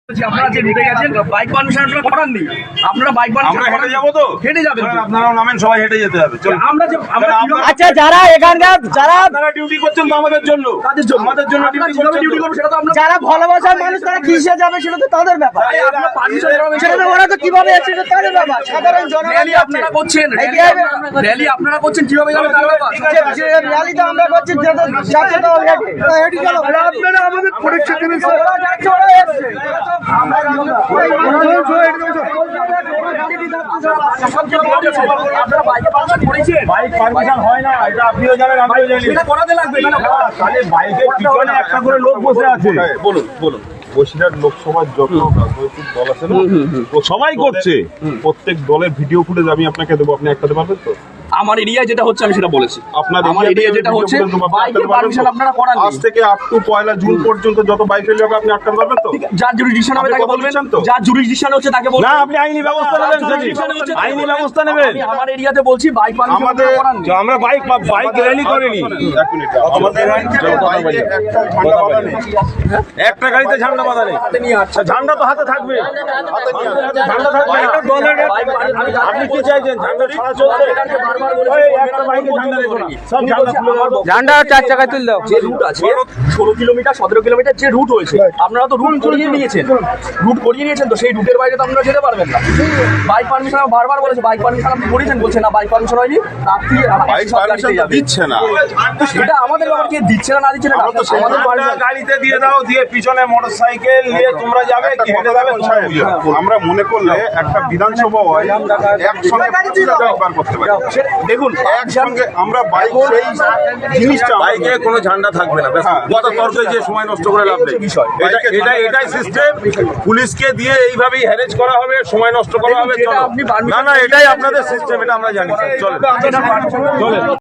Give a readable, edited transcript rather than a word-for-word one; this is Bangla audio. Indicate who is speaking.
Speaker 1: আপনারা যে রুটে গেছেন বাইক পারমিশন আপনারা করাননি, আপনারা বাইক পারমিশন
Speaker 2: আমরা হেঁটে যাবো তো
Speaker 1: হেঁটে যাবেন।
Speaker 2: আপনারাও নামেন, সবাই হেঁটে যেতে হবে। চলুন।
Speaker 3: আচ্ছা, যারা এখানকার
Speaker 2: আপনারা ডিউটি করছেন তো আমাদের জন্য, আমাদের জন্য
Speaker 1: ডিউটি করবো সেটা তো আপনারা
Speaker 3: যারা ভালোবাসার মানুষ তারা কিসে যাবে সেটা তো তাদের ব্যাপার।
Speaker 1: আপনারা পারমিশন
Speaker 3: সেটা তো ওরা তো কিভাবে যাচ্ছে সেটা তাদের ব্যাপার। সাধারণ জনগণ
Speaker 1: র্যালি আপনারা করছেন, র্যালি আপনারা করছেন কিভাবে যাবেন তার ব্যাপার।
Speaker 3: র্যালি তো আমরা করছি, যাচ্ছে তো অলরেডি হেঁটে গেল।
Speaker 1: আপনারা আমাদের পরীক্ষা দিবেন
Speaker 3: ওরা যাচ্ছে, ওরা এসছে।
Speaker 1: আপনারা বাইকে পারমিশন করেছেন,
Speaker 2: বাইক পারমিশন হয় না, এটা আপনিও জানেন আমিও জানি।
Speaker 1: সেটা করাতে লাগবে না।
Speaker 2: তাহলে বাইকের পিছনে একটা করে লোক বসে আছে।
Speaker 1: বলুন বলুন।
Speaker 4: বসিরহাট লোকসভার যত রাজনৈতিক দল আছে না,
Speaker 2: সবাই করছে।
Speaker 4: প্রত্যেক দলের ভিডিও ফুটেজ আমি আপনাকে দেবো, আপনি একটা দিতে পারবেন তো?
Speaker 1: আমার এরিয়ায় যেটা হচ্ছে আমি সেটা বলেছি।
Speaker 4: আপনার
Speaker 1: আমার এরিয়ায় যেটা হচ্ছে বাইকে পারমিশন আপনারা করান।
Speaker 4: আজ থেকে আপ টু 1 জুন পর্যন্ত যত বাইক রেলি হবে আপনি আটকাতে পারবেন তো?
Speaker 1: যার জুরিডিকশন হবে তাকে বলবেন, যার জুরিডিকশন হচ্ছে তাকে বলবেন।
Speaker 2: না, আপনি আইনি ব্যবস্থা নেবেন, আইনি ব্যবস্থা নেবেন।
Speaker 1: আমি আমার এরিয়াতে বলছি বাইক পারমিশন
Speaker 4: আমাদের
Speaker 1: করান।
Speaker 2: আমরা বাইক র্যালি করিনি।
Speaker 4: এক মিনিট, আমাদের বাইকে একটা ঝান্ডা বাঁধা নেই।
Speaker 2: একটা গাড়িতে ঝান্ডা বাঁধা নেই। আচ্ছা, ঝান্ডা তো হাতে থাকবে, ঝান্ডা থাকবে। একটা দলের আপনি কি চাইছেন? ঝান্ডা ছাড়া চলবে? একটা বাইকে ঝান্ডা রেখো না, সব ঝান্ডা খুলে দেবো।
Speaker 3: ঝান্ডা 4 চাকায় তুল দাও।
Speaker 1: যে রুট আছে 16 কিলোমিটার 17 কিলোমিটার যে রুট হয়েছে আপনারা তো রুট করিয়ে নিয়েছেন, রুট করিয়ে নিয়েছেন, তো সেই রুটের বাইরে তো আপনারা যেতে পারবেন না। বাইক পারমিশন বারবার বলেছে, বাইক পারমিশন আপনি করেছেন, বলছেন না বাইক পারমিশন হয়নি, রাত্রি
Speaker 4: বাইক পারমিশন দিচ্ছে না।
Speaker 1: তো সেটা আমাদের ব্যাপার, কে দিচ্ছে না না দিচ্ছে না আমাদের
Speaker 2: ঝান্ডা
Speaker 1: পারমিশন।
Speaker 2: গাড়িতে দিয়ে দাও, দিয়ে পিছনে মোটরসাইকেল নিয়ে তোমরা যাবে কি হেঁটে যাবে তোমরা বুঝো।
Speaker 4: আমরা মনে করলে একটা বিধানসভা হয় একসঙ্গে একবার করতে পারি।
Speaker 1: দেখুন
Speaker 4: একসঙ্গে আমরা বাইক সেই জিনিসটা
Speaker 2: বাইকে কোনো ঝান্ডা থাকবে না, কত তর্কে যে সময় নষ্ট করে লাভ নেই। এটাই সিস্টেম। পুলিশকে দিয়ে এইভাবেই হ্যারেজ করা হবে, সময় নষ্ট করা হবে।
Speaker 1: যেটা আপনি
Speaker 2: না না, এটাই আপনাদের সিস্টেম, এটা আমরা জানি। চলেন।